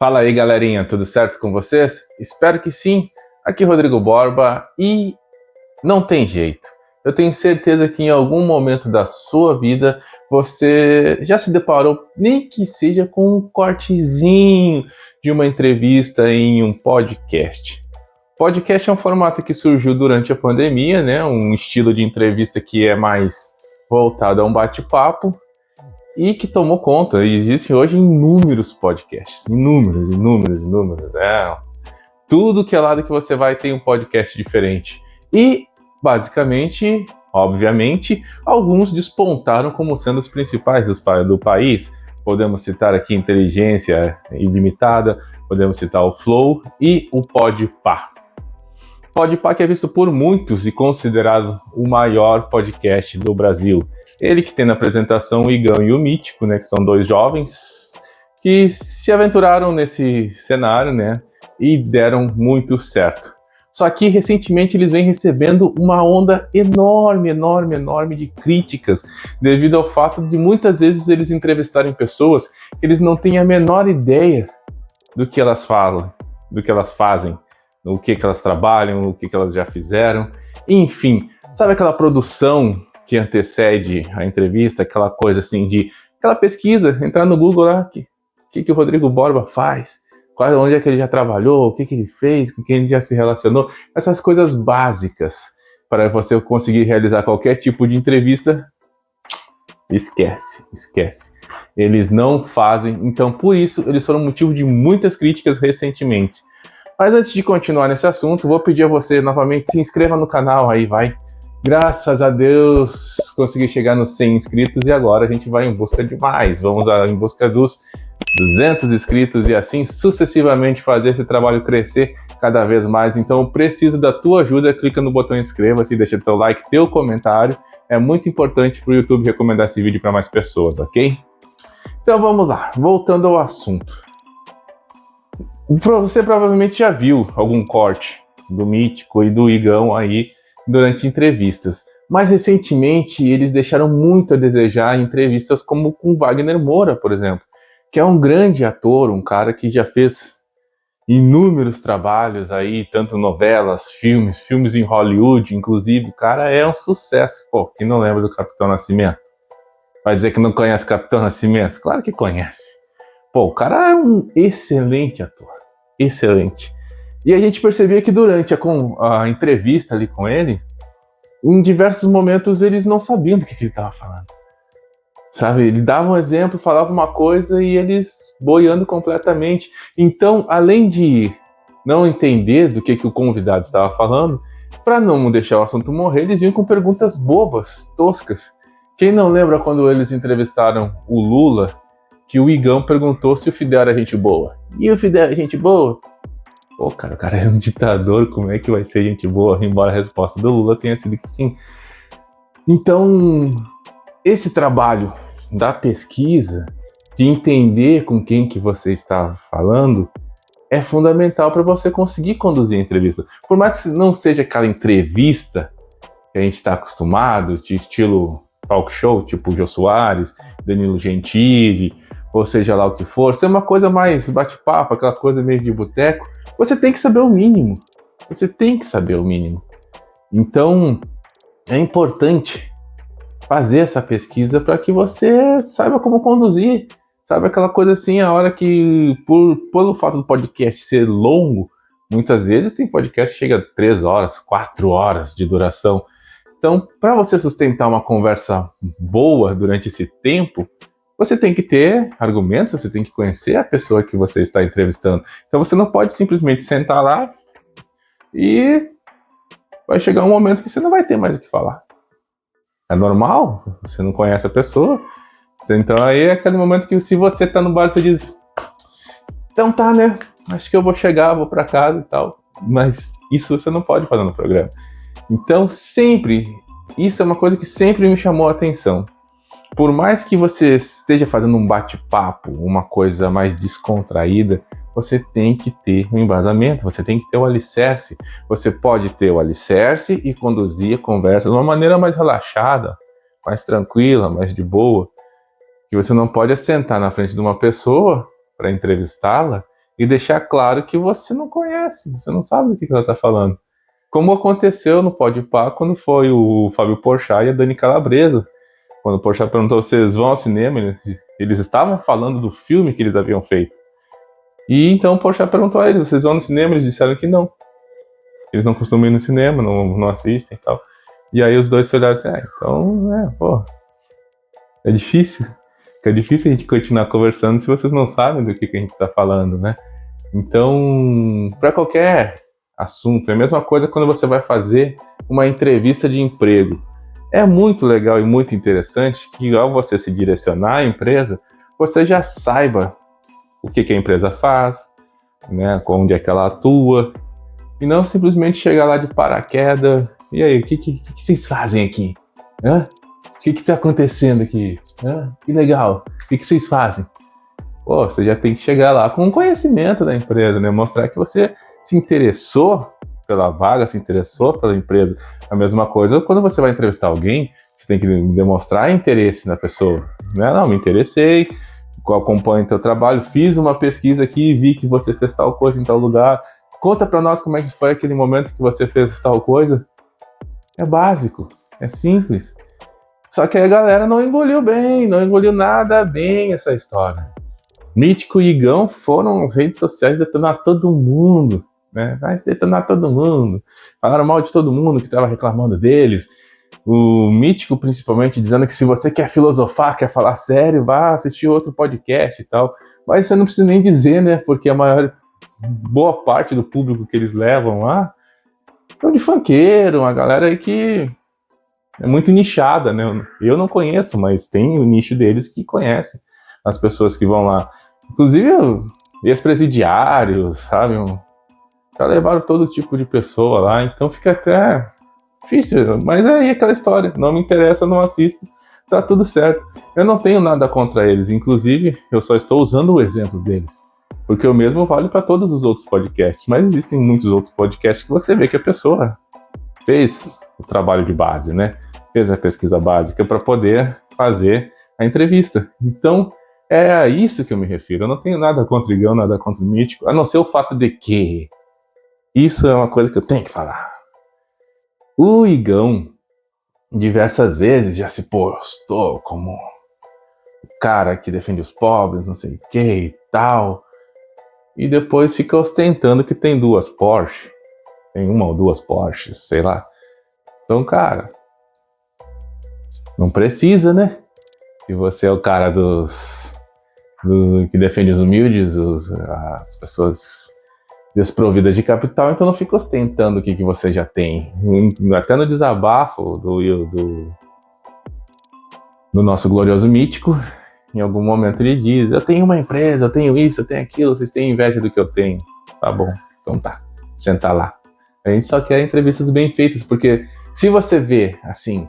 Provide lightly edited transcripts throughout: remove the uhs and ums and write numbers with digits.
Fala aí, galerinha, tudo certo com vocês? Espero que sim. Aqui é Rodrigo Borba e não tem jeito. Eu tenho certeza que em algum momento da sua vida você já se deparou, nem que seja com um cortezinho de uma entrevista em um podcast. Podcast é um formato que surgiu durante a pandemia, né? Um estilo de entrevista que é mais voltado a um bate-papo e que tomou conta. Existem hoje inúmeros podcasts, inúmeros. Tudo que é lado que você vai tem um podcast diferente. E, basicamente, obviamente, alguns despontaram como sendo os principais do país. Podemos citar aqui Inteligência Ilimitada, podemos citar o Flow e o Podpah. Podpah que é visto por muitos e considerado o maior podcast do Brasil. Ele que tem na apresentação o Igão e o Mítico, né, que são dois jovens que se aventuraram nesse cenário, né, e deram muito certo. Só que recentemente eles vêm recebendo uma onda enorme de críticas, devido ao fato de muitas vezes eles entrevistarem pessoas que eles não têm a menor ideia do que elas falam, do que elas fazem, o que elas trabalham, o que elas já fizeram, enfim, sabe aquela produção que antecede a entrevista, aquela coisa assim aquela pesquisa, entrar no Google lá, o que o Rodrigo Borba faz, onde é que ele já trabalhou, o que ele fez, com quem ele já se relacionou, essas coisas básicas para você conseguir realizar qualquer tipo de entrevista, esquece. Eles não fazem, então por isso eles foram motivo de muitas críticas recentemente. Mas antes de continuar nesse assunto, vou pedir a você novamente, se inscreva no canal aí, vai. Graças a Deus, consegui chegar nos 100 inscritos e agora a gente vai em busca de mais. Vamos em busca dos 200 inscritos e assim sucessivamente fazer esse trabalho crescer cada vez mais. Então eu preciso da tua ajuda, clica no botão inscreva-se, deixa teu like, teu comentário. É muito importante para o YouTube recomendar esse vídeo para mais pessoas, ok? Então vamos lá, voltando ao assunto. Você provavelmente já viu algum corte do Mítico e do Igão aí durante entrevistas. Mais recentemente, eles deixaram muito a desejar em entrevistas como com Wagner Moura, por exemplo, que é um grande ator, um cara que já fez inúmeros trabalhos aí, tanto novelas, filmes em Hollywood, inclusive, o cara é um sucesso. Pô, quem não lembra do Capitão Nascimento? Vai dizer que não conhece Capitão Nascimento? Claro que conhece. Pô, o cara é um excelente ator. Excelente. E a gente percebia que durante a entrevista ali com ele, em diversos momentos eles não sabiam do que ele estava falando. Sabe, ele dava um exemplo, falava uma coisa e eles boiando completamente. Então, além de não entender do que o convidado estava falando, para não deixar o assunto morrer, eles vinham com perguntas bobas, toscas. Quem não lembra quando eles entrevistaram o Lula, que o Igão perguntou se o Fidel era gente boa? E o Fidel é gente boa? Pô, cara, o cara é um ditador, como é que vai ser gente boa? Embora a resposta do Lula tenha sido que sim. Então, esse trabalho da pesquisa, de entender com quem que você está falando, é fundamental para você conseguir conduzir a entrevista. Por mais que não seja aquela entrevista que a gente está acostumado, de estilo talk show, tipo Jô Soares, Danilo Gentili, ou seja lá o que for, ser uma coisa mais bate-papo, aquela coisa meio de boteco, você tem que saber o mínimo. Então, é importante fazer essa pesquisa para que você saiba como conduzir. Sabe aquela coisa assim, a hora que, pelo fato do podcast ser longo, muitas vezes tem podcast que chega a 3 horas, 4 horas de duração. Então, para você sustentar uma conversa boa durante esse tempo, você tem que ter argumentos, você tem que conhecer a pessoa que você está entrevistando. Então você não pode simplesmente sentar lá e vai chegar um momento que você não vai ter mais o que falar. É normal, você não conhece a pessoa. Então aí é aquele momento que se você tá no bar, você diz, então tá, né? Acho que eu vou chegar, vou para casa e tal. Mas isso você não pode fazer no programa. Então isso é uma coisa que sempre me chamou a atenção. Por mais que você esteja fazendo um bate-papo, uma coisa mais descontraída, você tem que ter um embasamento, você tem que ter o alicerce. Você pode ter o alicerce e conduzir a conversa de uma maneira mais relaxada, mais tranquila, mais de boa. Que você não pode sentar na frente de uma pessoa para entrevistá-la e deixar claro que você não conhece, você não sabe do que ela está falando. Como aconteceu no Podpah quando foi o Fábio Porchat e a Dani Calabresa. Quando o Porchat perguntou se vocês vão ao cinema, eles estavam falando do filme que eles haviam feito. E então o Porchat perguntou a eles, vocês vão no cinema? Eles disseram que não. Eles não costumam ir no cinema, não assistem e tal. E aí os dois se olharam assim, é difícil. Fica difícil a gente continuar conversando se vocês não sabem do que a gente está falando, né? Então, para qualquer assunto, é a mesma coisa quando você vai fazer uma entrevista de emprego. É muito legal e muito interessante que ao você se direcionar à empresa, você já saiba o que a empresa faz, né, onde é que ela atua, e não simplesmente chegar lá de paraquedas, e aí, o que vocês fazem aqui? Hã? O que está acontecendo aqui? Que legal, o que vocês fazem? Pô, você já tem que chegar lá com conhecimento da empresa, né? Mostrar que você se interessou pela vaga, se interessou pela empresa. A mesma coisa quando você vai entrevistar alguém, você tem que demonstrar interesse na pessoa. Não, me interessei, acompanho teu trabalho, fiz uma pesquisa aqui e vi que você fez tal coisa em tal lugar. Conta pra nós como é que foi aquele momento que você fez tal coisa. É básico, é simples. Só que a galera não engoliu nada bem essa história. Mítico e Igão foram nas redes sociais detonar todo mundo, né? Vai detonar todo mundo. Falaram mal de todo mundo que estava reclamando deles. O Mítico, principalmente, dizendo que se você quer filosofar, quer falar sério, vá assistir outro podcast e tal. Mas você não precisa nem dizer, né? Porque boa parte do público que eles levam lá são de funkeiro, uma galera aí que é muito nichada, né? Eu não conheço, mas tem o nicho deles que conhecem as pessoas que vão lá. Inclusive, ex-presidiários, sabe? Já levaram todo tipo de pessoa lá, então fica até difícil. Mas é aí aquela história, não me interessa, não assisto, tá tudo certo. Eu não tenho nada contra eles, inclusive, eu só estou usando o exemplo deles. Porque o mesmo vale para todos os outros podcasts, mas existem muitos outros podcasts que você vê que a pessoa fez o trabalho de base, né? Fez a pesquisa básica para poder fazer a entrevista. Então, é a isso que eu me refiro. Eu não tenho nada contra o Igão, nada contra o Mítico, a não ser o fato de que isso é uma coisa que eu tenho que falar. O Igão, diversas vezes, já se postou como o cara que defende os pobres, não sei o que e tal. E depois fica ostentando que tem 2 Porsche. Tem 1 ou 2 Porsches, sei lá. Então, cara, não precisa, né? Se você é o cara que defende os humildes, as pessoas desprovidas de capital, então não fica ostentando o que você já tem. Até no desabafo do nosso glorioso Mítico, em algum momento ele diz, eu tenho uma empresa, eu tenho isso, eu tenho aquilo, vocês têm inveja do que eu tenho. Tá bom, então tá, senta lá. A gente só quer entrevistas bem feitas, porque se você vê assim,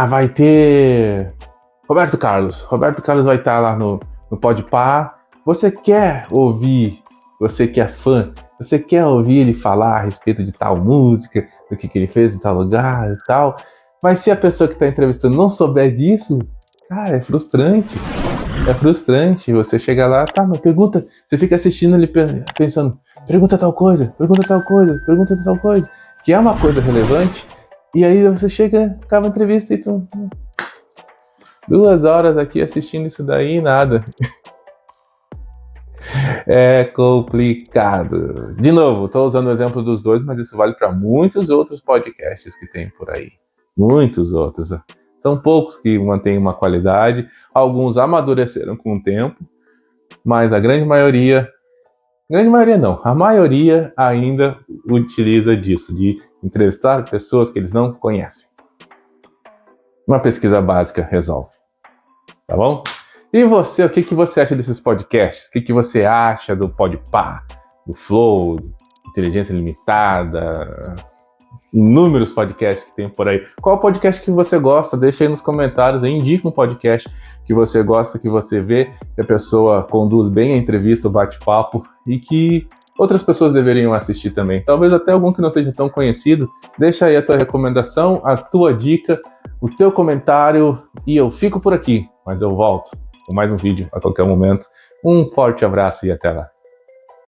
vai ter Roberto Carlos vai estar lá no Podpah, você quer ouvir, você que é fã, você quer ouvir ele falar a respeito de tal música, do que ele fez em tal lugar e tal, mas se a pessoa que está entrevistando não souber disso, cara, é frustrante. Você chega lá, tá, mas pergunta, você fica assistindo ele pensando, pergunta tal coisa, que é uma coisa relevante, e aí você chega, acaba a entrevista e tu... 2 horas aqui assistindo isso daí e nada. É complicado. De novo, estou usando o exemplo dos dois, mas isso vale para muitos outros podcasts que tem por aí. Muitos outros. São poucos que mantêm uma qualidade. Alguns amadureceram com o tempo, mas a grande maioria não, a maioria ainda utiliza disso, de entrevistar pessoas que eles não conhecem. Uma pesquisa básica resolve. Tá bom? E você, o que você acha desses podcasts? O que você acha do Podpah, do Flow, Inteligência Limitada, inúmeros podcasts que tem por aí? Qual podcast que você gosta? Deixa aí nos comentários, indica um podcast que você gosta, que você vê que a pessoa conduz bem a entrevista, o bate-papo e que outras pessoas deveriam assistir também. Talvez até algum que não seja tão conhecido. Deixa aí a tua recomendação, a tua dica, o teu comentário e eu fico por aqui, mas eu volto com mais um vídeo a qualquer momento. Um forte abraço e até lá.